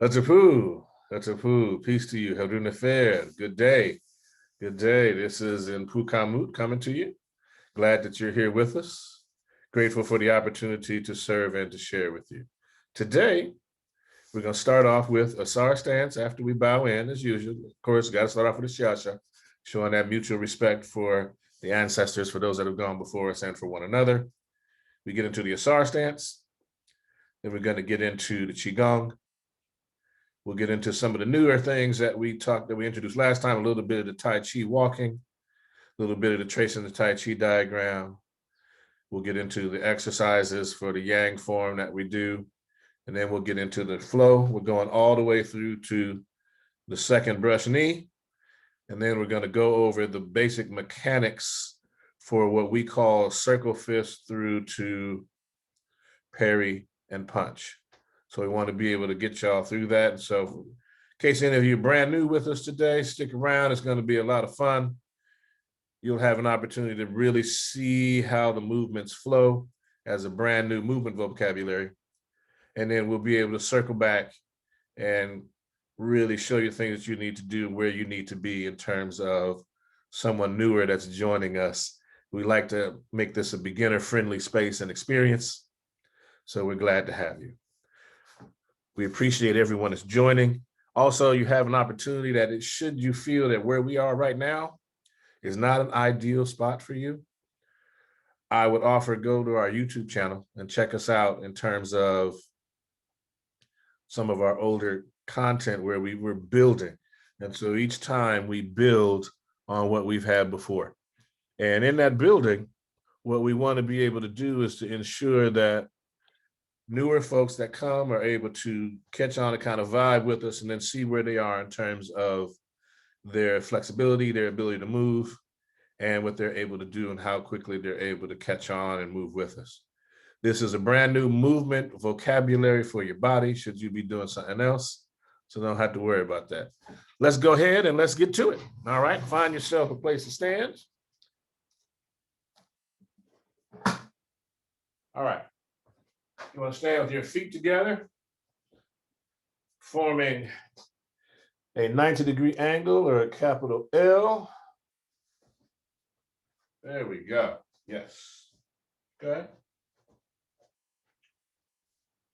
That's a poo. That's a poo. Peace to you. Hadun Fair. Good day. Good day. This is in Pukamut coming to you. Glad that you're here with us. Grateful for the opportunity to serve and to share with you. Today, we're going to start off with Asar Stance after we bow in, as usual. Of course, got to start off with a Shiasha, showing that mutual respect for the ancestors, for those that have gone before us, and for one another. We get into the Asar Stance. Then we're going to get into the Qigong. We'll get into some of the newer things that we introduced last time, a little bit of the Tai Chi walking, a little bit of the tracing the Tai Chi diagram. We'll get into the exercises for the yang form that we do. And then we'll get into the flow. We're going all the way through to the second brush knee. And then we're going to go over the basic mechanics for what we call circle fist through to parry and punch. So we want to be able to get y'all through that. And so in case any of you are brand new with us today, stick around. It's going to be a lot of fun. You'll have an opportunity to really see how the movements flow as a brand new movement vocabulary. And then we'll be able to circle back and really show you things that you need to do, where you need to be in terms of someone newer that's joining us. We like to make this a beginner-friendly space and experience. So we're glad to have you. We appreciate everyone that's joining. Also, you have an opportunity that should you feel that where we are right now is not an ideal spot for you, I would offer go to our YouTube channel and check us out in terms of some of our older content where we were building. And so each time we build on what we've had before. And in that building, what we want to be able to do is to ensure that newer folks that come are able to catch on a kind of vibe with us and then see where they are in terms of their flexibility, their ability to move, and what they're able to do and how quickly they're able to catch on and move with us. This is a brand new movement vocabulary for your body should you be doing something else. So don't have to worry about that. Let's go ahead and let's get to it. All right, find yourself a place to stand. All right. You want to stand with your feet together, forming a 90-degree angle or a capital L. There we go. Yes. Okay.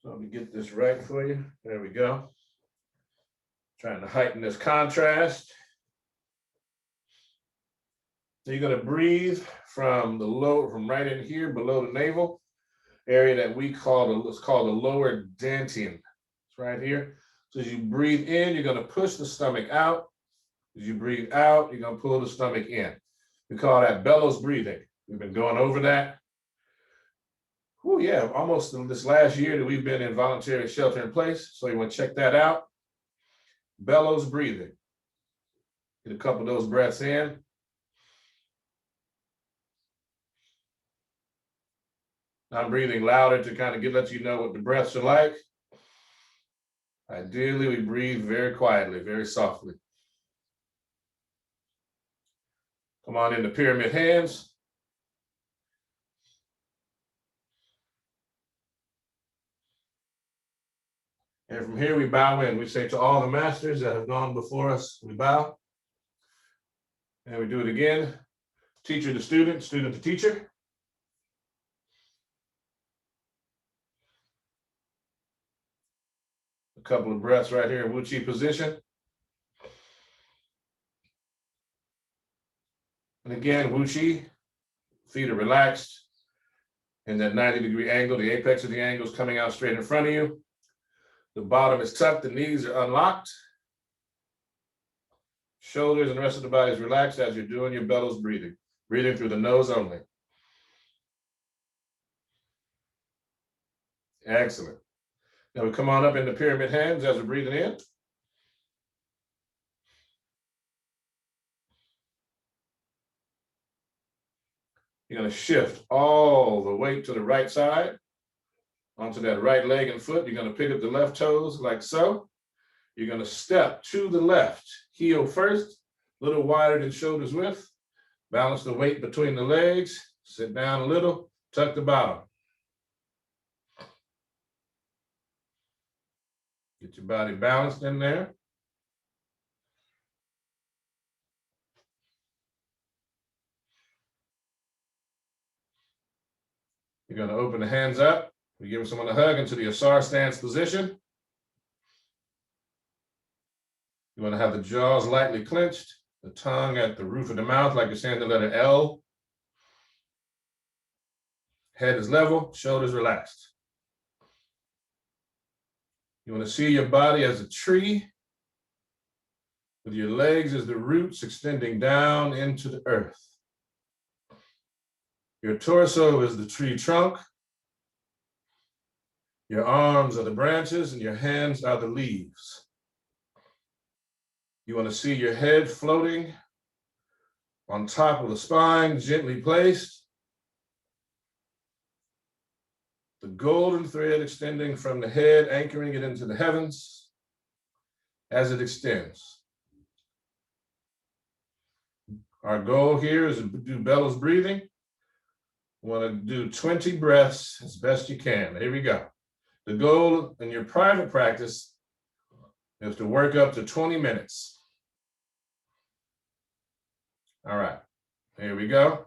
So let me get this right for you. There we go. Trying to heighten this contrast. So you're going to breathe from right in here below the navel area that we call it's called the lower dantian. It's right here. So as you breathe in, you're going to push the stomach out. As you breathe out, you're going to pull the stomach in. We call that bellows breathing. We've been going over that. Oh yeah, almost this last year that we've been in voluntary shelter in place. So you want to check that out. Bellows breathing. Get a couple of those breaths in. I'm breathing louder to kind of let you know what the breaths are like. Ideally, we breathe very quietly, very softly. Come on into pyramid hands. And from here, we bow in. We say to all the masters that have gone before us, we bow. And we do it again. Teacher to student, student to teacher. A couple of breaths right here in Wu-Chi position. And again, Wu-Chi, feet are relaxed. In that 90-degree angle, the apex of the angle is coming out straight in front of you. The bottom is tucked, the knees are unlocked. Shoulders and the rest of the body is relaxed as you're doing your bellows breathing. Breathing through the nose only. Excellent. Now we come on up into pyramid hands as we're breathing in. You're going to shift all the weight to the right side, onto that right leg and foot. You're going to pick up the left toes like so. You're going to step to the left, heel first, a little wider than shoulders width. Balance the weight between the legs, sit down a little, tuck the bottom. You Get your body balanced in there. You're going to open the hands up. We give someone a hug into the Asar Stance position. You want to have the jaws lightly clenched, the tongue at the roof of the mouth like you're saying the letter L. Head is level, shoulders relaxed. You want to see your body as a tree with your legs as the roots extending down into the earth. Your torso is the tree trunk. Your arms are the branches and your hands are the leaves. You want to see your head floating on top of the spine, gently placed. The golden thread extending from the head, anchoring it into the heavens as it extends. Our goal here is to do bellows breathing. We want to do 20 breaths as best you can. Here we go. The goal in your private practice is to work up to 20 minutes. All right, here we go.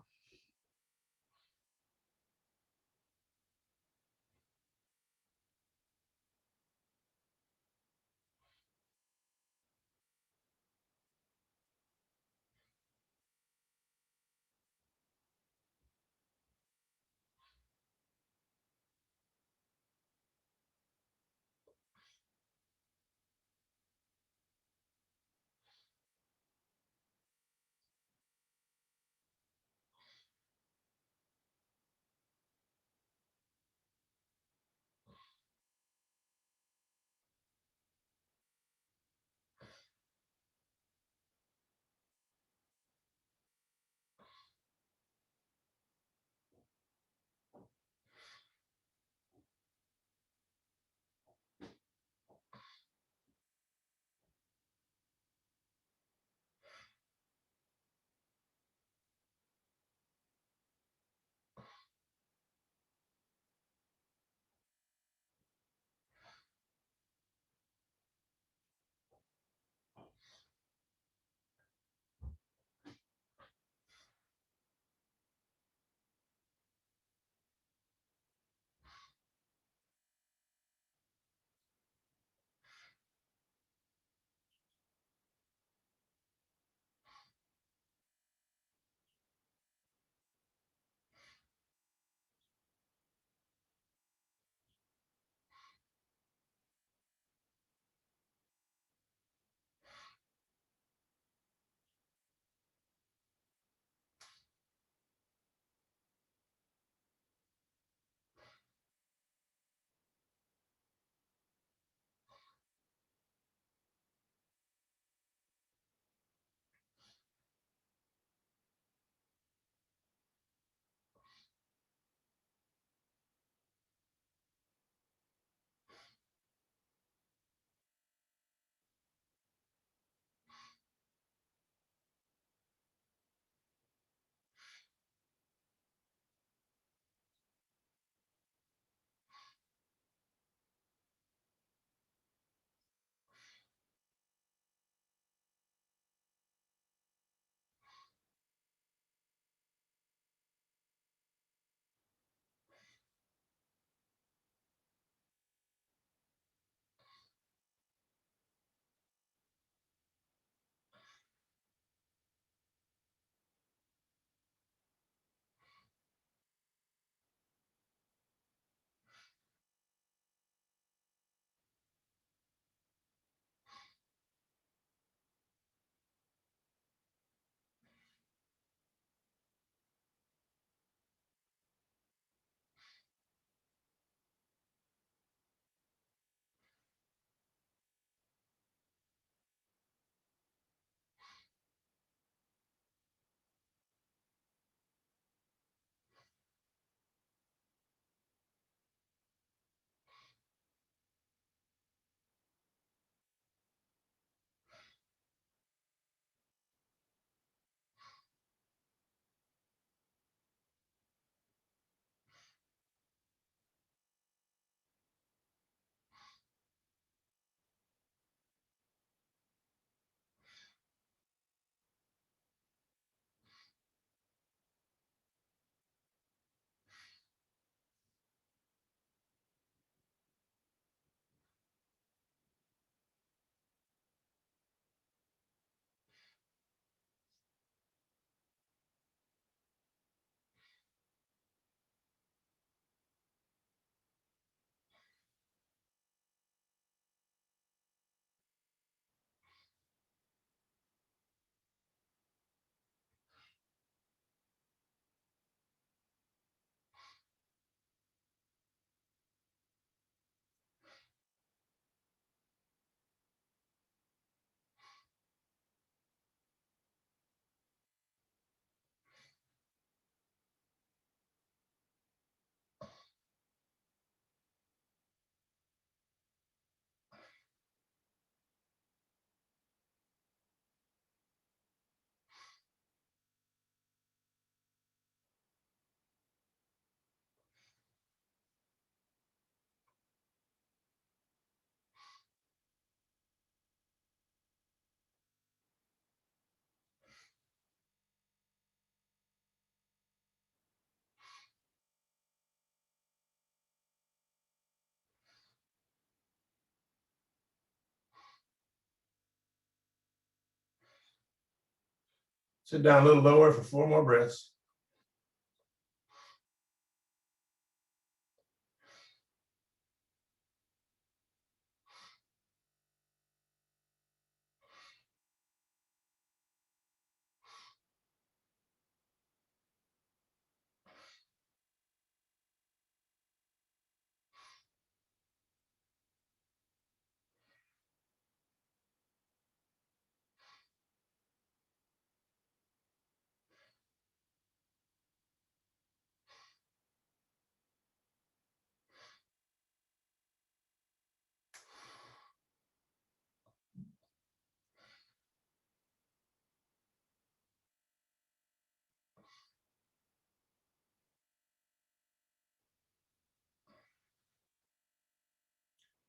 Sit down a little lower for 4 more breaths.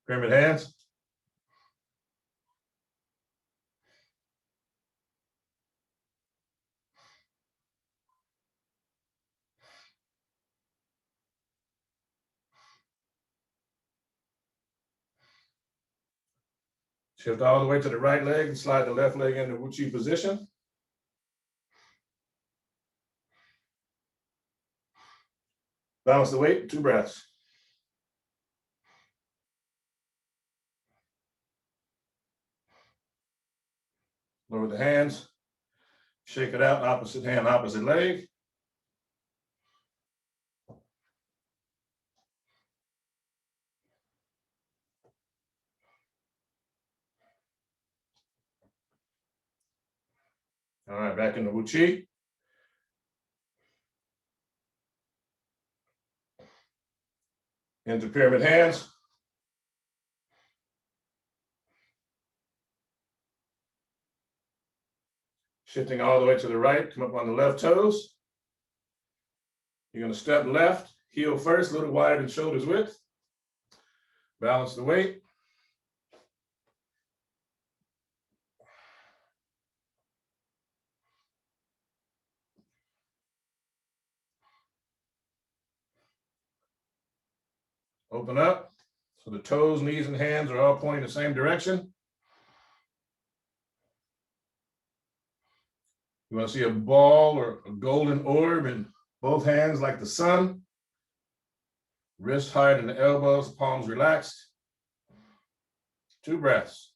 Pyramid hands. Shift all the way to the right leg and slide the left leg into Wuchi position. Balance the weight, 2 breaths. Lower the hands. Shake it out, opposite hand, opposite leg. All right, back into Wuchi. Into pyramid hands. Shifting all the way to the right, come up on the left toes. You're going to step left, heel first, a little wider than shoulders width. Balance the weight. Open up. So the toes, knees, and hands are all pointing the same direction. You want to see a ball or a golden orb in both hands like the sun. Wrists higher than the elbows, palms relaxed. 2 breaths.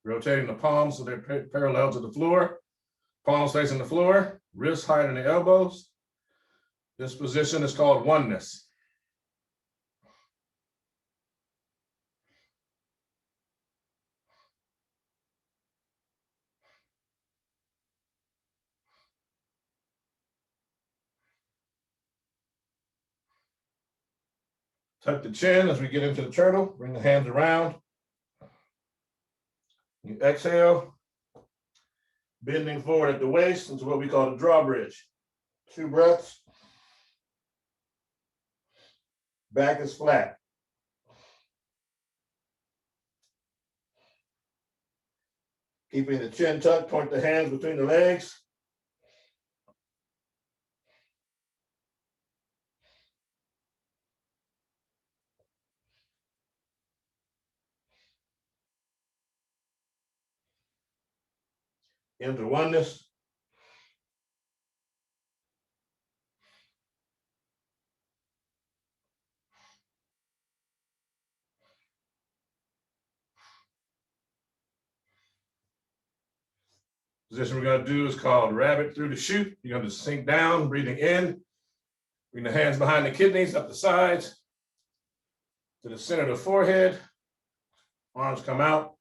Rotating the palms so they're parallel to the floor. Palms facing the floor, wrists higher than the elbows. This position is called oneness. Tuck the chin as we get into the turtle. Bring the hands around. You exhale, bending forward at the waist into what we call the drawbridge. 2 breaths. Back is flat. Keeping the chin tucked, point the hands between the legs. Into oneness. Position we're going to do is called rabbit through the chute. You're going to sink down, breathing in. Bring the hands behind the kidneys, up the sides, to the center of the forehead. Arms come out.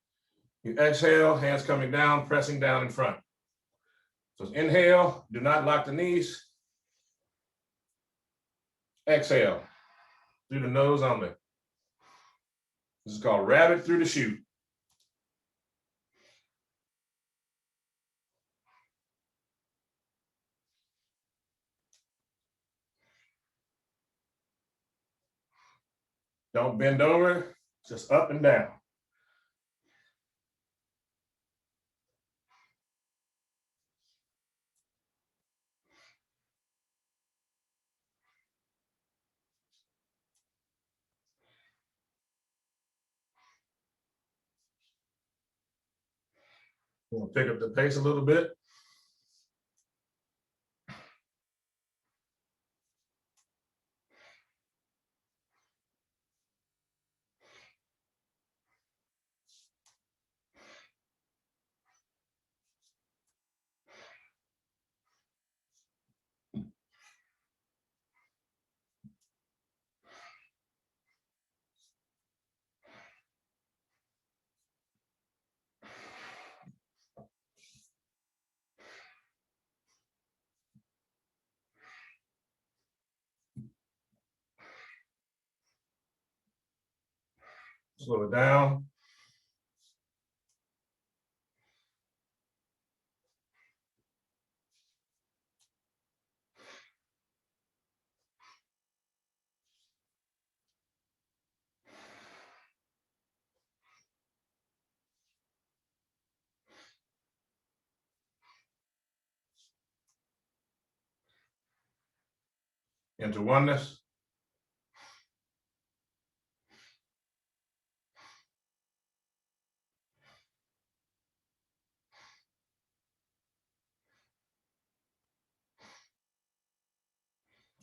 You exhale, hands coming down, pressing down in front. So inhale, do not lock the knees. Exhale, through the nose only. This is called rabbit through the chute. Don't bend over, just up and down. We'll pick up the pace a little bit. Slow it down. Into oneness.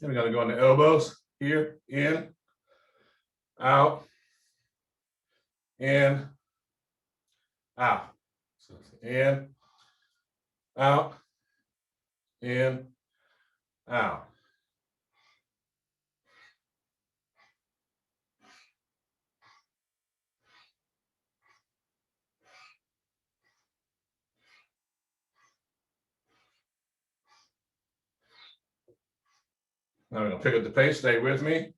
Then we're going to go on the elbows here, in, out, in, out. So in, out, in, out. Now we're going to pick up the pace. Stay with me.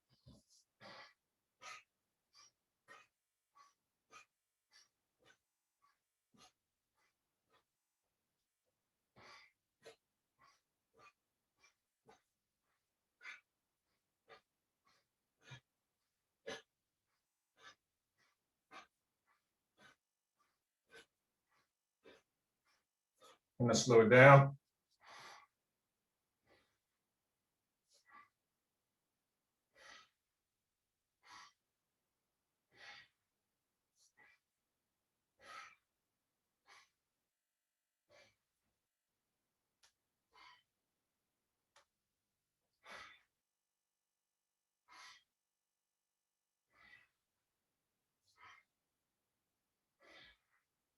I'm going to slow it down.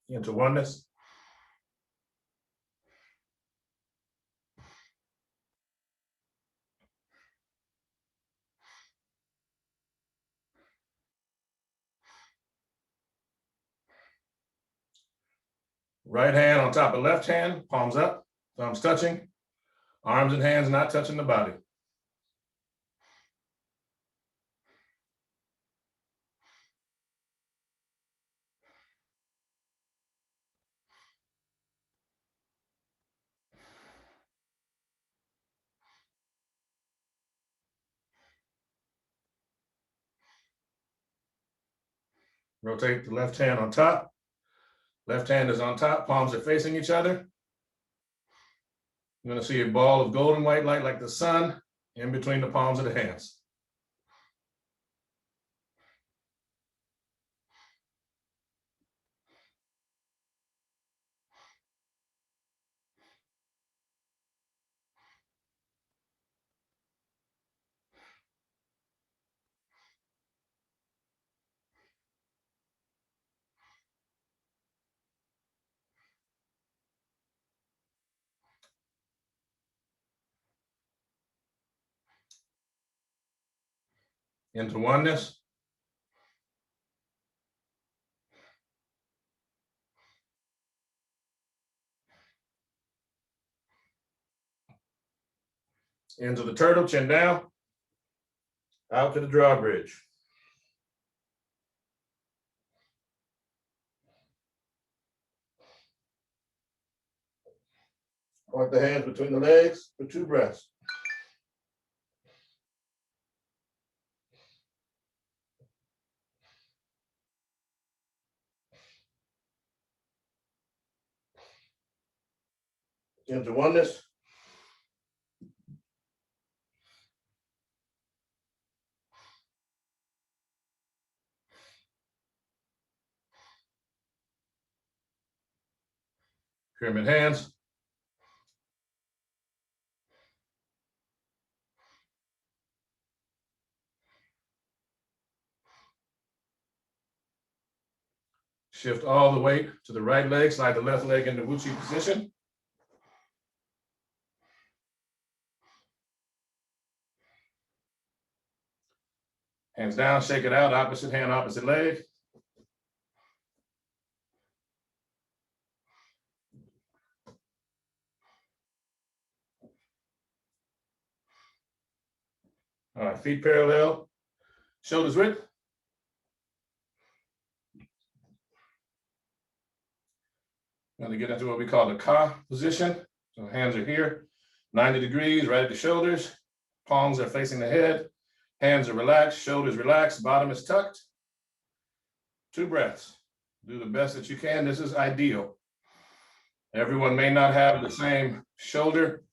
Into oneness. Right hand on top of left hand, palms up, thumbs touching, arms and hands not touching the body. Rotate the left hand on top. Left hand is on top, palms are facing each other. You're going to see a ball of golden white light like the sun in between the palms of the hands. Into oneness. Into the turtle, chin down. Out to the drawbridge. Point the hands between the legs for 2 breaths. Into oneness. Pyramid hands. Shift all the weight to the right leg, slide the left leg into Wuchi position. Hands down, shake it out, opposite hand, opposite leg. All right, feet parallel, shoulders width. Going to get into what we call the Ka position. So hands are here, 90 degrees, right at the shoulders. Palms are facing the head. Hands are relaxed, shoulders relaxed, bottom is tucked. 2 breaths. Do the best that you can. This is ideal. Everyone may not have the same shoulder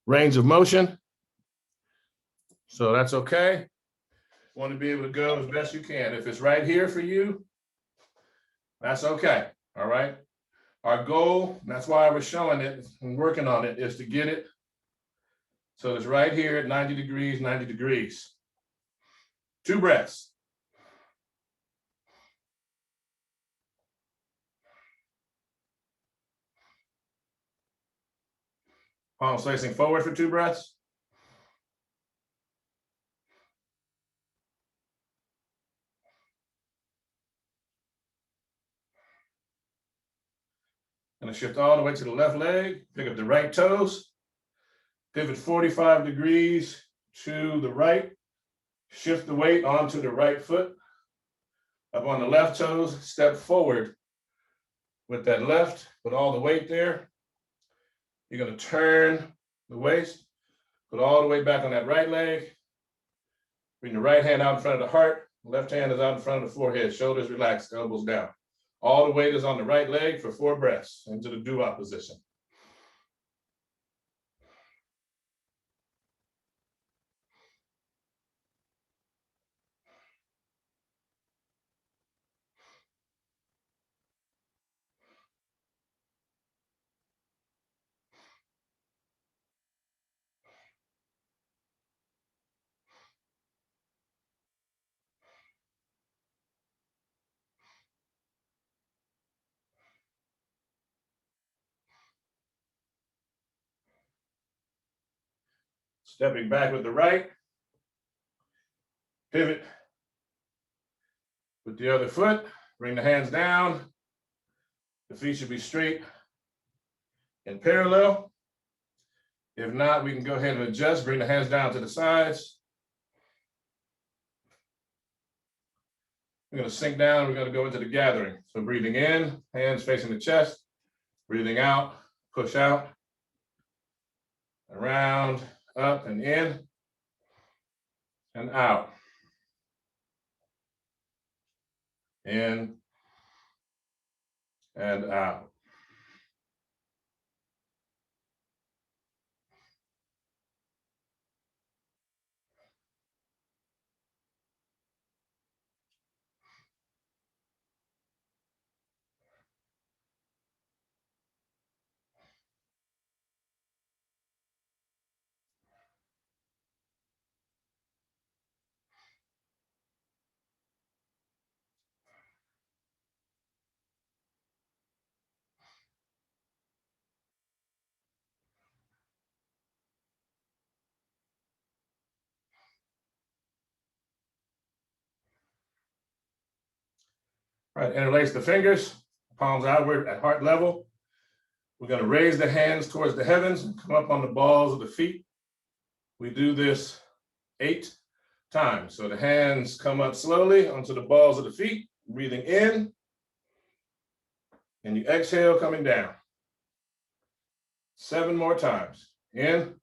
range of motion, so that's okay. Want to be able to go as best you can. If it's right here for you, that's okay, all right? Our goal, that's why we're showing it and working on it, is to get it so it's right here at 90 degrees, 90 degrees. 2 breaths. Palms facing forward for 2 breaths. Gonna shift all the way to the left leg, pick up the right toes, pivot 45 degrees to the right, shift the weight onto the right foot, up on the left toes, step forward with that left, put all the weight there. You're gonna turn the waist, put all the weight back on that right leg, bring the right hand out in front of the heart, left hand is out in front of the forehead, shoulders relaxed, elbows down. All the weight is on the right leg for 4 breaths into the doo-wop position. Stepping back with the right, pivot with the other foot, bring the hands down. The feet should be straight and parallel. If not, we can go ahead and adjust, bring the hands down to the sides. We're gonna sink down, we're gonna go into the gathering. So breathing in, hands facing the chest, breathing out, push out, around, up and in, and out. In and out. All right, interlace the fingers, palms outward at heart level. We're gonna raise the hands towards the heavens and come up on the balls of the feet. We do this 8 times. So the hands come up slowly onto the balls of the feet, breathing in, and you exhale coming down. 7 more times. In.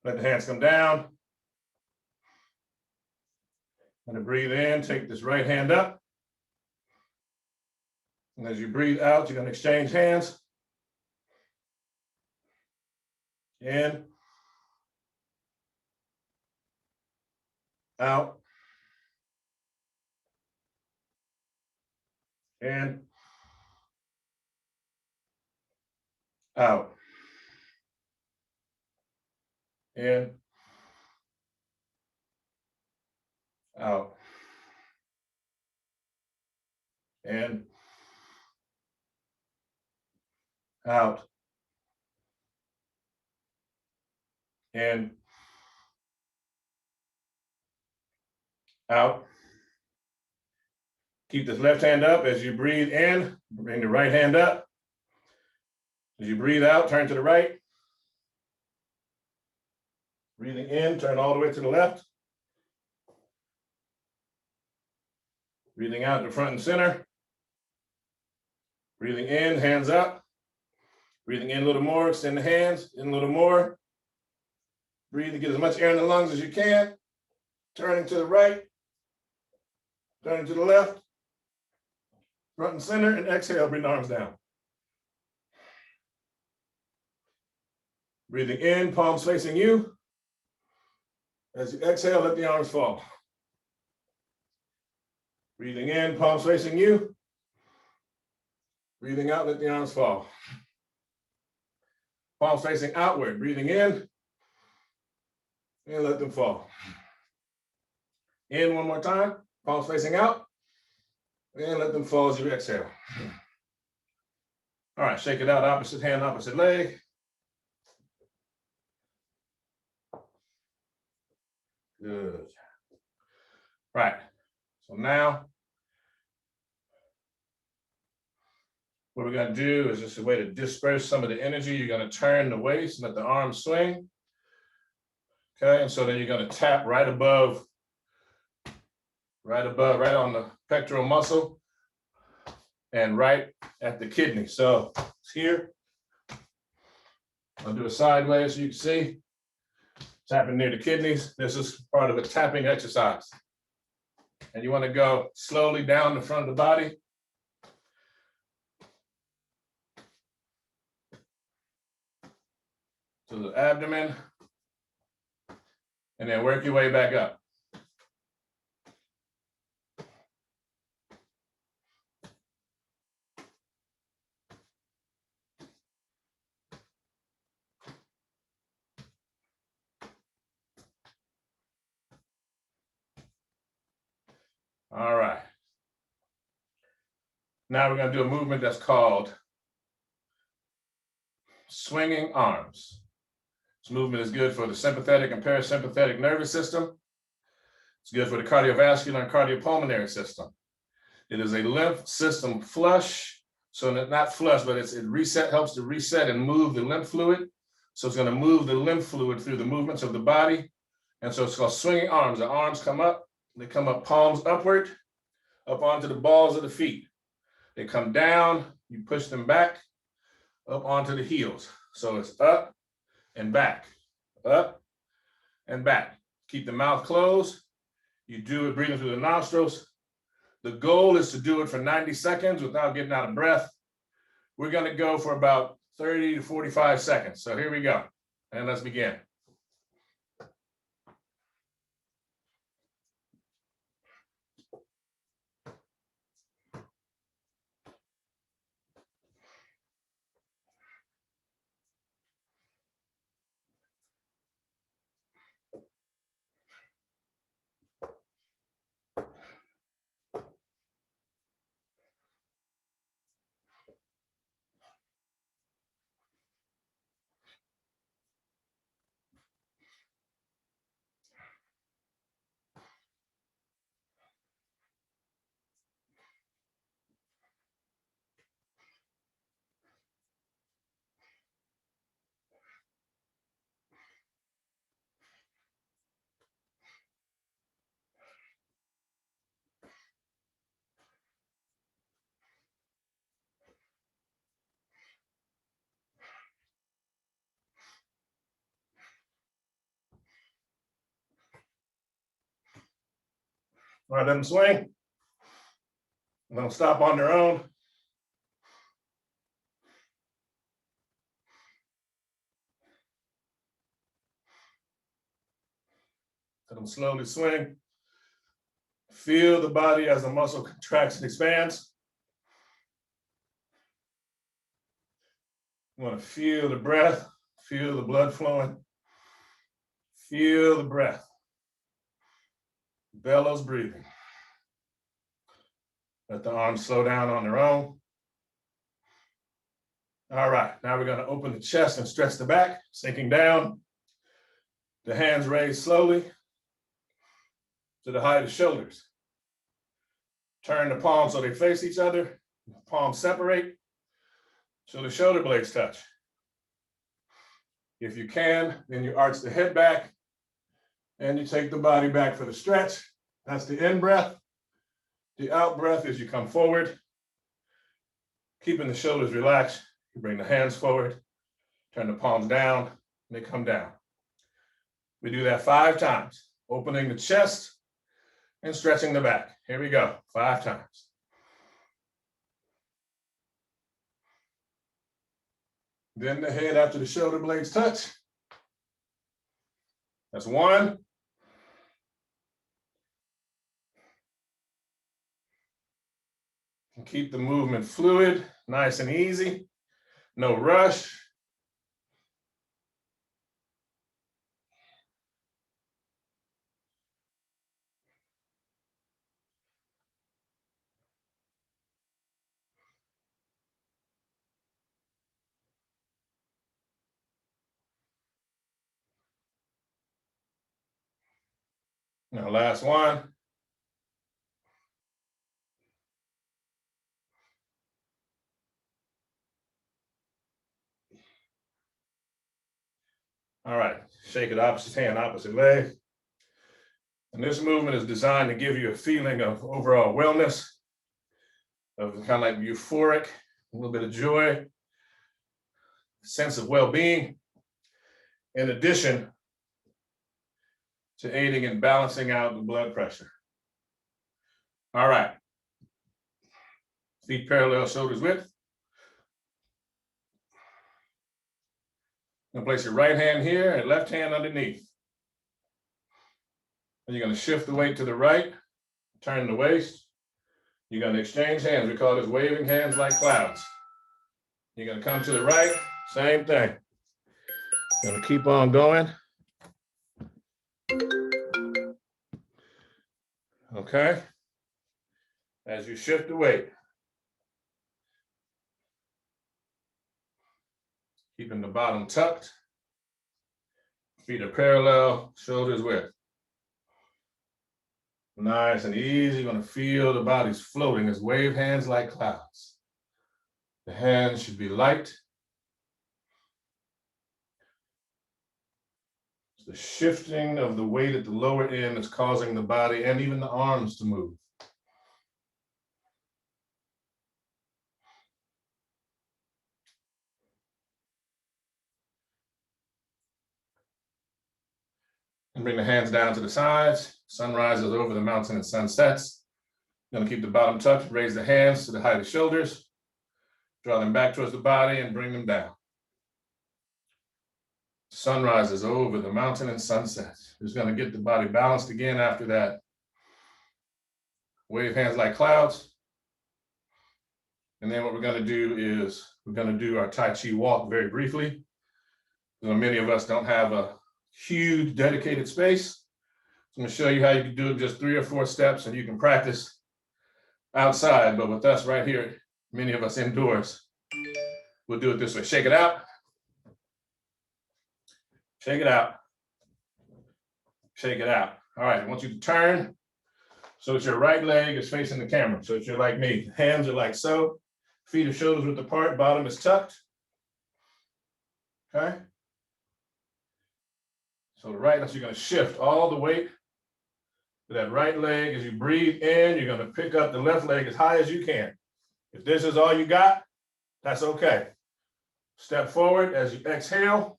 Let the hands come down. And to breathe in, take this right hand up. And as you breathe out, you're going to exchange hands. In. Out. In. Out. In. Out. In. Out. In. Out. Keep this left hand up as you breathe in. Bring the right hand up. As you breathe out, turn to the right. Breathing in, turn all the way to the left. Breathing out to front and center. Breathing in, hands up. Breathing in a little more, extend the hands, in a little more. Breathe to get as much air in the lungs as you can. Turning to the right. Turning to the left. Front and center, and exhale, bring the arms down. Breathing in, palms facing you. As you exhale, let the arms fall. Breathing in, palms facing you. Breathing out, let the arms fall. Palms facing outward, breathing in, and let them fall. In one more time, palms facing out, and let them fall as you exhale. All right, shake it out, opposite hand, opposite leg. Good. Right, so now, what we're gonna do is just a way to disperse some of the energy. You're gonna turn the waist, let the arms swing. Okay, and so then you're gonna tap right above, right on the pectoral muscle and right at the kidney. So it's here. I'll do it sideways so you can see. Tapping near the kidneys. This is part of a tapping exercise. And you want to go slowly down the front of the body. To the abdomen. And then work your way back up. All right. Now we're going to do a movement that's called swinging arms. This movement is good for the sympathetic and parasympathetic nervous system. It's good for the cardiovascular and cardiopulmonary system. It is a lymph system flush. So not flush, but it helps to reset and move the lymph fluid. So it's going to move the lymph fluid through the movements of the body. And so it's called swinging arms. The arms come up, they come up palms upward, up onto the balls of the feet. They come down, you push them back, up onto the heels. So it's up and back, up and back. Keep the mouth closed. You do it breathing through the nostrils. The goal is to do it for 90 seconds without getting out of breath. We're going to go for about 30 to 45 seconds. So here we go. And let's begin. All right, let them swing. Let them stop on their own. Let them slowly swing. Feel the body as the muscle contracts and expands. You want to feel the breath, feel the blood flowing. Feel the breath. Bellows breathing. Let the arms slow down on their own. All right, now we're going to open the chest and stretch the back, sinking down. The hands raised slowly to the height of shoulders. Turn the palms so they face each other. Palms separate so the shoulder blades touch. If you can, then you arch the head back and you take the body back for the stretch. That's the in breath. The out breath is you come forward, keeping the shoulders relaxed. You bring the hands forward, turn the palms down, and they come down. We do that 5 times, opening the chest and stretching the back. Here we go, 5 times. Then the head after the shoulder blades touch. That's 1. And keep the movement fluid, nice and easy, no rush. Now, last one. All right, shake it opposite hand, opposite leg. And this movement is designed to give you a feeling of overall wellness, of kind of like euphoric, a little bit of joy, sense of well-being, in addition to aiding in balancing out the blood pressure. All right. Feet parallel, shoulders width. Now place your right hand here and left hand underneath. And you're going to shift the weight to the right, turn the waist. You're going to exchange hands. We call this waving hands like clouds. You're going to come to the right, same thing. Going to keep on going. Okay. As you shift the weight. Keeping the bottom tucked. Feet are parallel, shoulders width. Nice and easy. You're going to feel the body's floating as wave hands like clouds. The hands should be light. It's the shifting of the weight at the lower end that's causing the body and even the arms to move. And bring the hands down to the sides. Sun rises over the mountain and sun sets. Going to keep the bottom tucked, raise the hands to the height of shoulders. Draw them back towards the body and bring them down. Sun rises over the mountain and sunset. Just going to get the body balanced again after that. Wave hands like clouds. And then what we're going to do is we're going to do our Tai Chi walk very briefly. You know, many of us don't have a huge dedicated space. So I'm going to show you how you can do it, just 3 or 4 steps, and you can practice outside. But with us right here, many of us indoors, we'll do it this way. Shake it out. Shake it out. Shake it out. All right, I want you to turn so that your right leg is facing the camera. So that you're like me. Hands are like so. Feet are shoulders width apart. Bottom is tucked. Okay. So the right, you're going to shift all the weight to that right leg. As you breathe in, you're going to pick up the left leg as high as you can. If this is all you got, that's okay. Step forward as you exhale.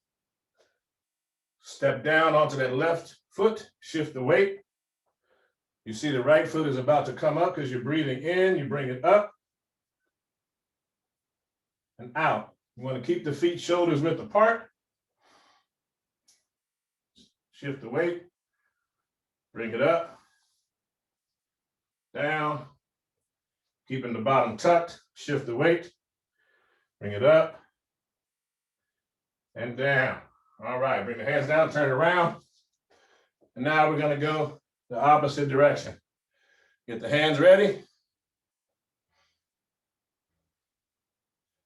Step down onto that left foot, shift the weight. You see the right foot is about to come up because you're breathing in, you bring it up and out. You want to keep the feet shoulders width apart. Shift the weight, bring it up, down, keeping the bottom tucked, shift the weight, bring it up and down. All right, bring the hands down, turn it around. And now we're gonna go the opposite direction. Get the hands ready.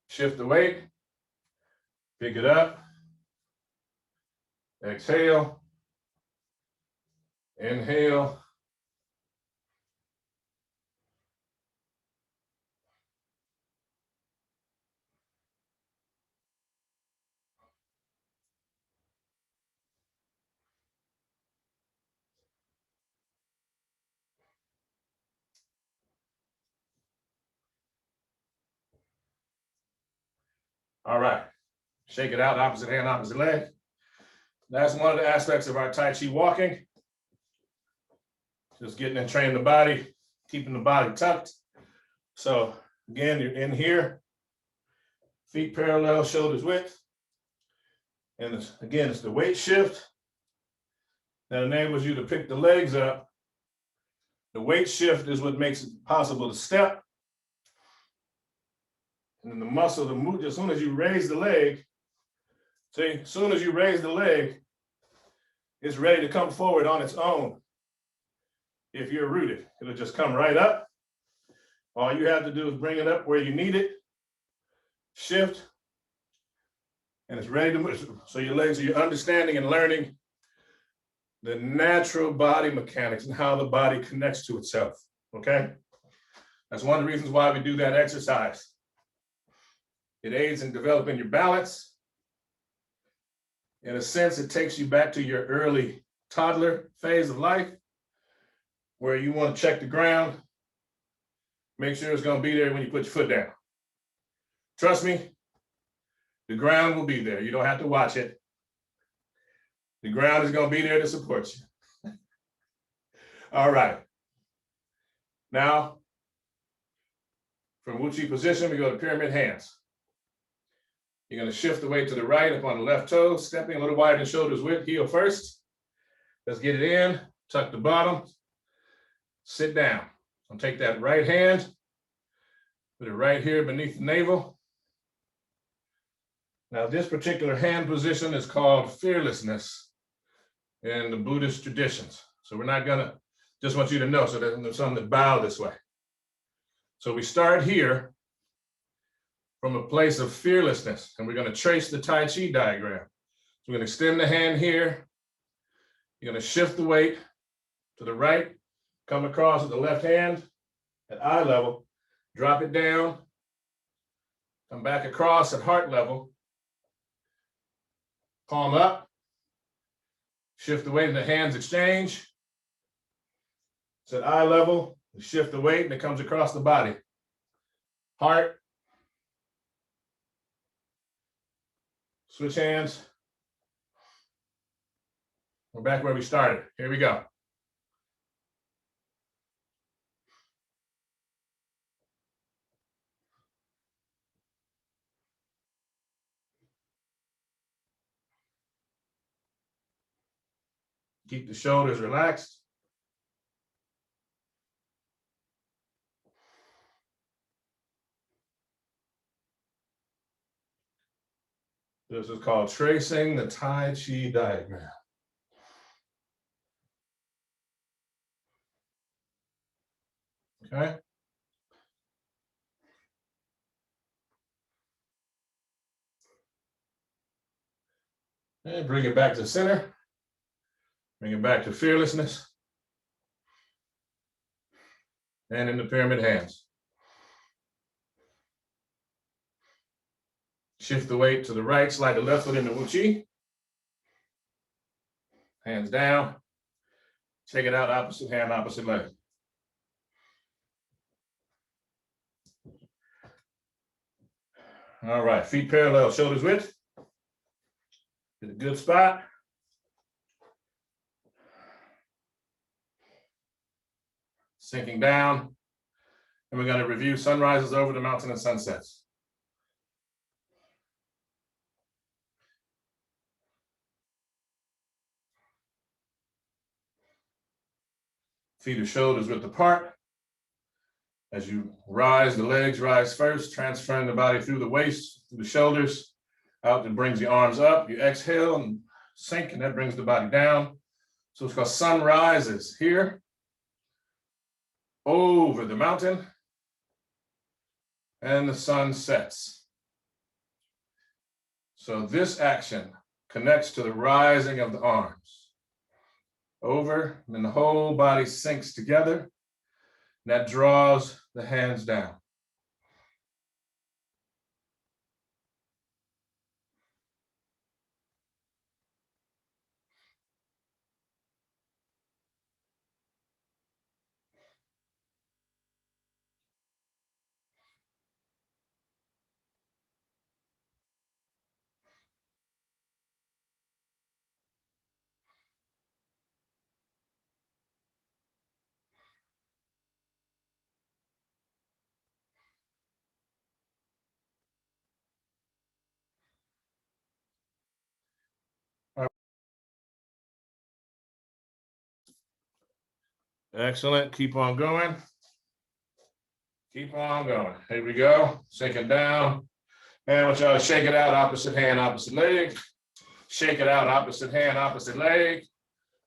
Shift the weight, pick it up, exhale, inhale, all right, shake it out, opposite hand, opposite leg. That's one of the aspects of our Tai Chi walking. Just getting and training the body, keeping the body tucked. So again, you're in here, feet parallel, shoulders width. And it's the weight shift that enables you to pick the legs up. The weight shift is what makes it possible to step. And then the muscle, the move, as soon as you raise the leg, see, as soon as you raise the leg, it's ready to come forward on its own. If you're rooted, it'll just come right up. All you have to do is bring it up where you need it, shift, and it's ready to move. So your legs, you're understanding and learning the natural body mechanics and how the body connects to itself, okay? That's one of the reasons why we do that exercise. It aids in developing your balance. In a sense, it takes you back to your early toddler phase of life, where you want to check the ground, make sure it's going to be there when you put your foot down. Trust me, the ground will be there. You don't have to watch it. The ground is going to be there to support you. All right. Now, from Wuchi position, we go to pyramid hands. You're going to shift the weight to the right up on the left toe, stepping a little wider than shoulders width, heel first. Let's get it in, tuck the bottom, sit down. I'll take that right hand, put it right here beneath the navel. Now, this particular hand position is called fearlessness in the Buddhist traditions. So we're not gonna, just want you to know, so there's something that bow this way. So we start here from a place of fearlessness, and we're gonna trace the Tai Chi diagram. So we're gonna extend the hand here. You're gonna shift the weight to the right, come across with the left hand at eye level, drop it down, come back across at heart level, palm up, shift the weight and the hands exchange. It's at eye level, you shift the weight and it comes across the body. Heart, switch hands. We're back where we started. Here we go. Keep the shoulders relaxed. This is called tracing the Tai Chi diagram. Okay. And bring it back to center. Bring it back to fearlessness. And in the pyramid hands. Shift the weight to the right, slide the left foot into Wuchi. Hands down. Take it out, opposite hand, opposite leg. All right, feet parallel, shoulders width. Get a good spot. sinking down. And we're going to review sunrises over the mountain and sunsets. Feet or shoulders width apart. As you rise, the legs rise first, transferring the body through the waist, through the shoulders, out and brings the arms up. You exhale and sink, and that brings the body down. So it's called sunrises here, over the mountain, and the sun sets. So this action connects to the rising of the arms. Over, and then the whole body sinks together. That draws the hands down. Excellent. Keep on going. Keep on going. Here we go. Shake it down. And I want y'all to shake it out. Opposite hand, opposite leg. Shake it out. Opposite hand, opposite leg.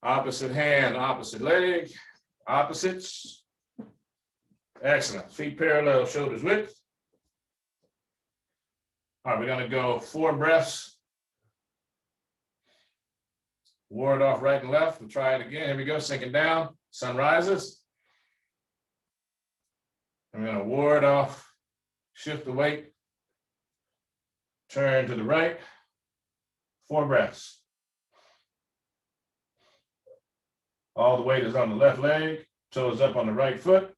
Opposite hand, opposite leg. Opposites. Excellent. Feet parallel, shoulders width. All right, we're going to go 4 breaths. Ward off right and left. We'll try it again. Here we go. Sinking down. Sun rises. I'm going to ward off, shift the weight, turn to the right, 4 breaths. All the weight is on the left leg, toes up on the right foot.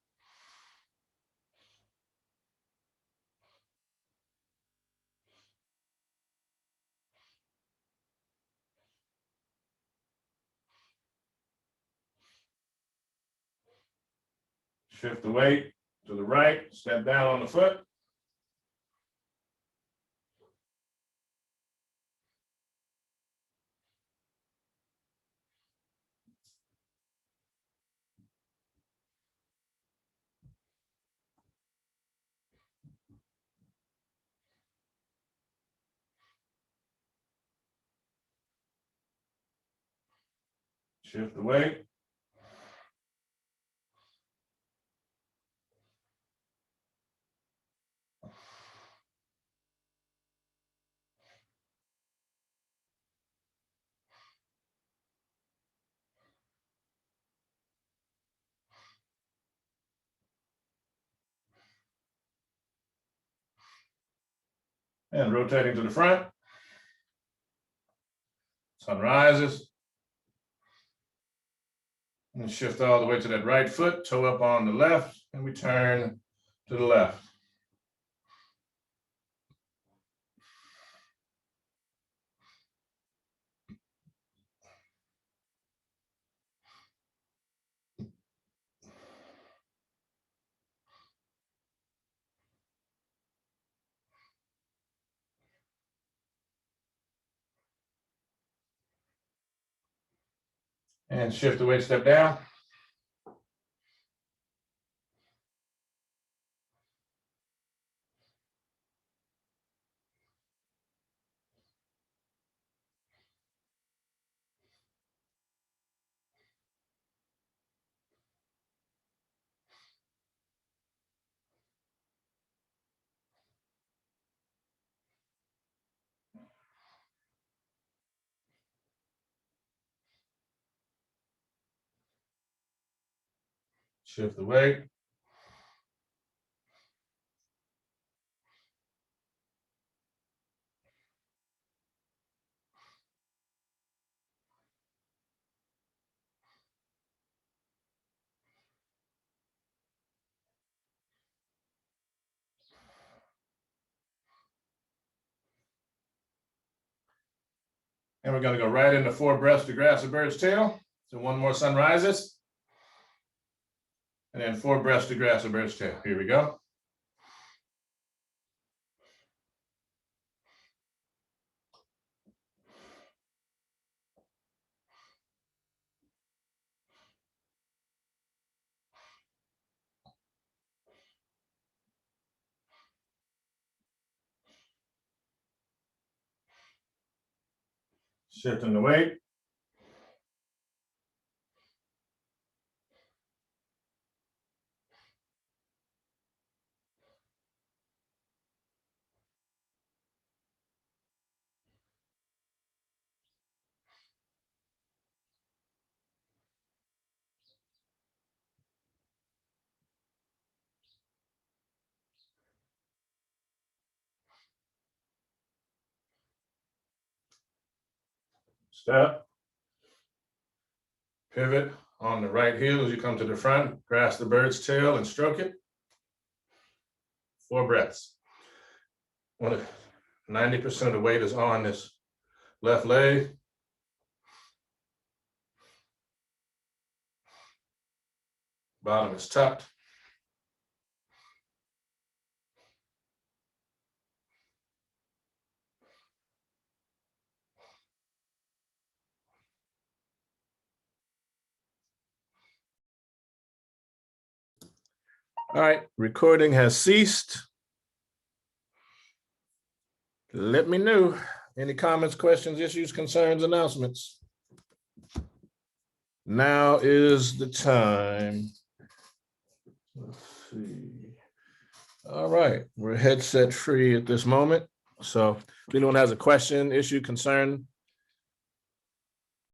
Shift the weight to the right, step down on the foot. Shift the weight. And rotating to the front. Sun rises. And shift all the way to that right foot, toe up on the left, and we turn to the left. And shift the weight, step down. Shift the weight. And we're going to go right into 4 breaths to grasp a bird's tail. So 1 more sun rises. And then 4 breaths to grasp the bird's tail. Here we go. Shifting the weight. Step. Pivot on the right heel as you come to the front. Grasp the bird's tail and stroke it. 4 breaths. 90% of the weight is on this left leg. Bottom is tucked. All right, recording has ceased. Let me know. Any comments, questions, issues, concerns, announcements? Now is the time. Let's see. All right, we're headset free at this moment. So if anyone has a question, issue, concern,